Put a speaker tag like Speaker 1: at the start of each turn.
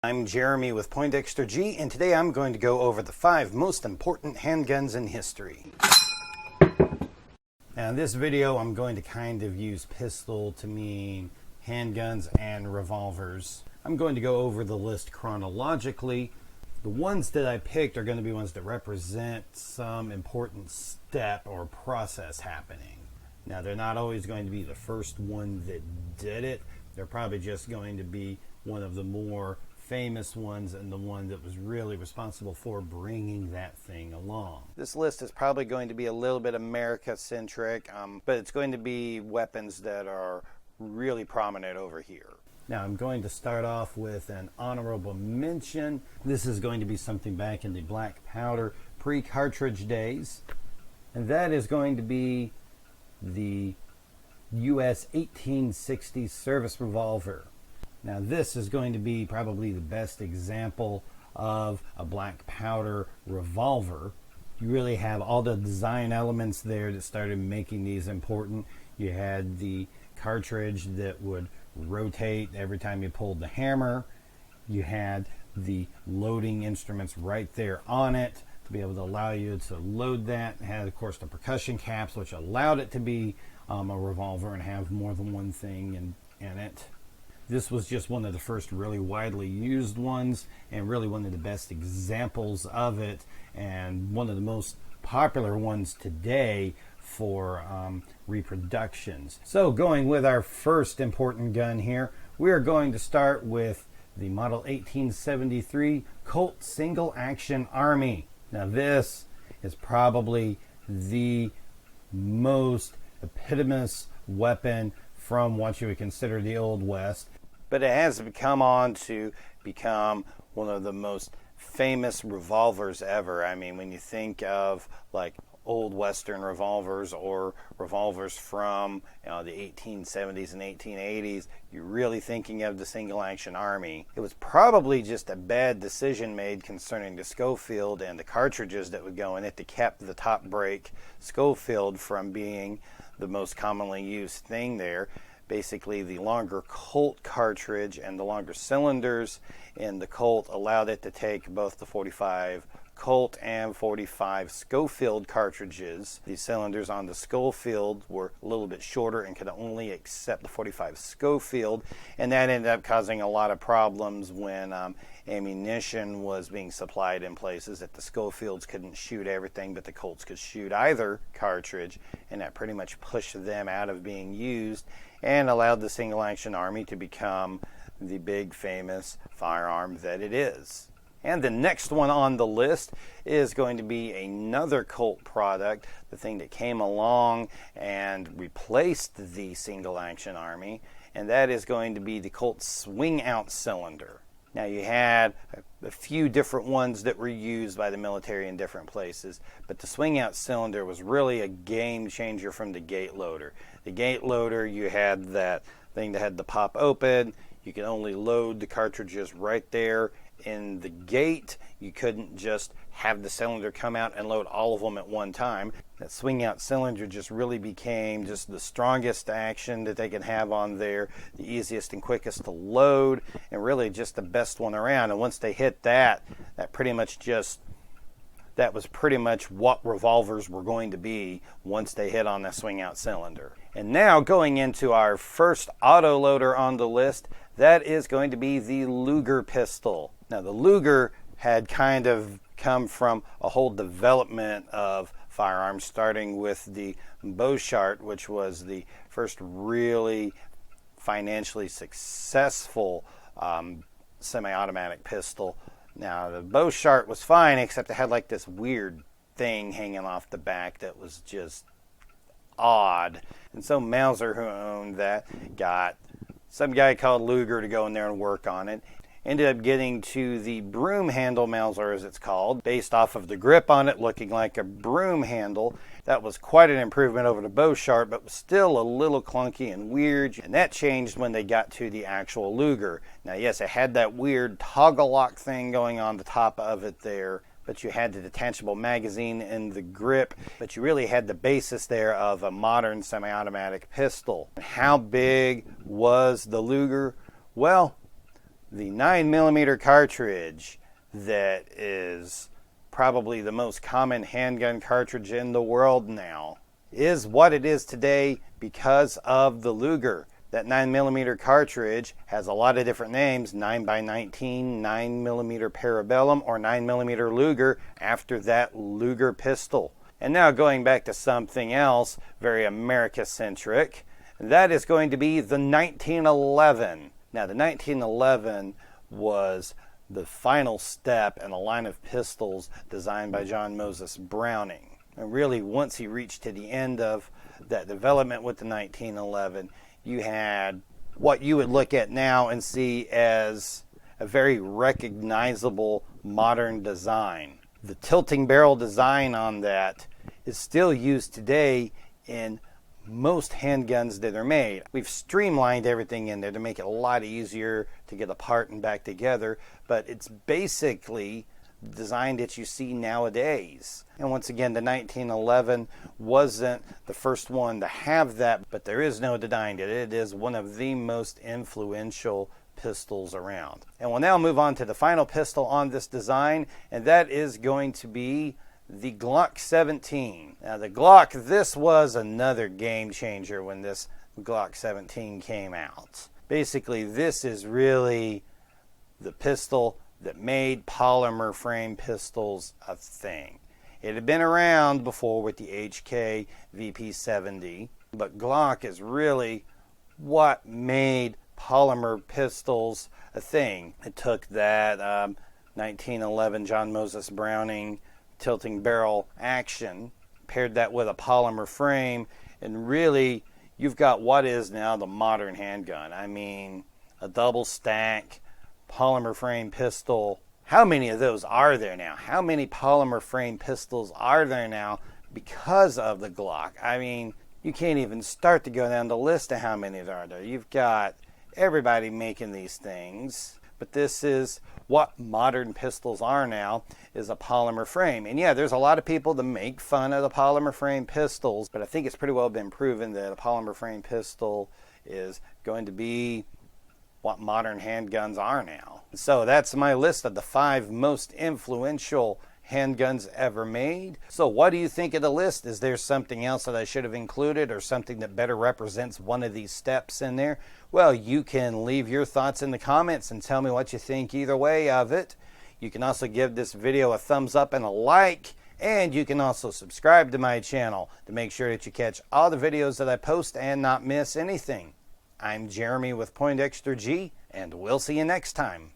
Speaker 1: I'm Jeremy with Poindexter G, and today I'm going to go over the 5 most important handguns in history. Now in this video I'm going to kind of use pistol to mean handguns and revolvers. I'm going to go over the list chronologically. The ones that I picked are going to be ones that represent some important step or process happening. Now they're not always going to be the first one that did it. They're probably just going to be one of the more famous ones and the one that was really responsible for bringing that thing along. This list is probably going to be a little bit America-centric, but it's going to be weapons that are really prominent over here. Now I'm going to start off with an honorable mention. This is going to be something back in the black powder pre-cartridge days, and that is going to be the US 1860 service revolver. Now this is going to be probably the best example of a black powder revolver. You really have all the design elements there that started making these important. You had the cartridge that would rotate every time you pulled the hammer. You had the loading instruments right there on it to be able to allow you to load that. It had, of course, the percussion caps, which allowed it to be a revolver and have more than one thing in it. This was just one of the first really widely used ones and really one of the best examples of it, and one of the most popular ones today for reproductions. So going with our first important gun here, we are going to start with the model 1873 Colt Single Action Army. Now this is probably the most epitomous weapon from what you would consider the Old West. But it has come on to become one of the most famous revolvers ever. I mean, when you think of like old Western revolvers or revolvers from the 1870s and 1880s, you're really thinking of the Single Action Army. It was probably just a bad decision made concerning the Schofield and the cartridges that would go in it that kept the top break Schofield from being the most commonly used thing there. Basically, the longer Colt cartridge and the longer cylinders in the Colt allowed it to take both the 45 Colt and 45 Schofield cartridges. The cylinders on the Schofield were a little bit shorter and could only accept the 45 Schofield, and that ended up causing a lot of problems when ammunition was being supplied in places that the Schofields couldn't shoot everything, but the Colts could shoot either cartridge, and that pretty much pushed them out of being used and allowed the Single Action Army to become the big famous firearm that it is. And the next one on the list is going to be another Colt product, the thing that came along and replaced the Single Action Army, and that is going to be the Colt Swing Out Cylinder. Now you had a few different ones that were used by the military in different places, but the Swing Out Cylinder was really a game changer from the gate loader. The gate loader, you had that thing that had the pop open. You could only load the cartridges right there in the gate. You couldn't just have the cylinder come out and load all of them at one time. That Swing Out Cylinder just really became just the strongest action that they could have on there, the easiest and quickest to load, and really just the best one around. And once they hit that, that was pretty much what revolvers were going to be once they hit on that Swing Out Cylinder. And now going into our first autoloader on the list, that is going to be the Luger pistol. Now the Luger had kind of come from a whole development of firearms, starting with the Boschart, which was the first really financially successful semi-automatic pistol. Now the Boschart was fine, except it had like this weird thing hanging off the back that was just odd. And so Mauser, who owned that, got some guy called Luger to go in there and work on it. Ended up getting to the broom handle Mauser, as it's called, based off of the grip on it looking like a broom handle. That was quite an improvement over the Boschart, but was still a little clunky and weird. And that changed when they got to the actual Luger. Now, yes, it had that weird toggle lock thing going on the top of it there, but you had the detachable magazine in the grip, but you really had the basis there of a modern semi-automatic pistol. How big was the Luger? Well, The 9mm cartridge that is probably the most common handgun cartridge in the world now is what it is today because of the Luger. That 9mm cartridge has a lot of different names: 9x19, 9mm Parabellum, or 9mm Luger after that Luger pistol. And now going back to something else very America-centric, that is going to be the 1911. Now the 1911 was the final step in a line of pistols designed by John Moses Browning. And really, once he reached to the end of that development with the 1911, you had what you would look at now and see as a very recognizable modern design. The tilting barrel design on that is still used today in most handguns that are made. We've streamlined everything in there to make it a lot easier to get apart and back together, but it's basically the design that you see nowadays. And once again, the 1911 wasn't the first one to have that, but there is no denying it. It is one of the most influential pistols around. And we'll now move on to the final pistol on this design, and that is going to be the Glock 17. Now the Glock, this was another game changer when this Glock 17 came out. Basically, this is really the pistol that made polymer frame pistols a thing. It had been around before with the HK VP70, but Glock is really what made polymer pistols a thing. It took that 1911 John Moses Browning tilting barrel action, paired that with a polymer frame, and really you've got what is now the modern handgun. I mean, a double stack polymer frame pistol. How many of those are there now? How many polymer frame pistols are there now because of the Glock? I mean, you can't even start to go down the list of how many there are there. You've got everybody making these things, but this is what modern pistols are now, is a polymer frame. And yeah, there's a lot of people that make fun of the polymer frame pistols, but I think it's pretty well been proven that a polymer frame pistol is going to be what modern handguns are now. So that's my list of the 5 most influential handguns ever made. So what do you think of the list? Is there something else that I should have included, or something that better represents one of these steps in there? Well, you can leave your thoughts in the comments and tell me what you think either way of it. You can also give this video a thumbs up and a like, and you can also subscribe to my channel to make sure that you catch all the videos that I post and not miss anything. I'm Jeremy with Poindexter G, and we'll see you next time.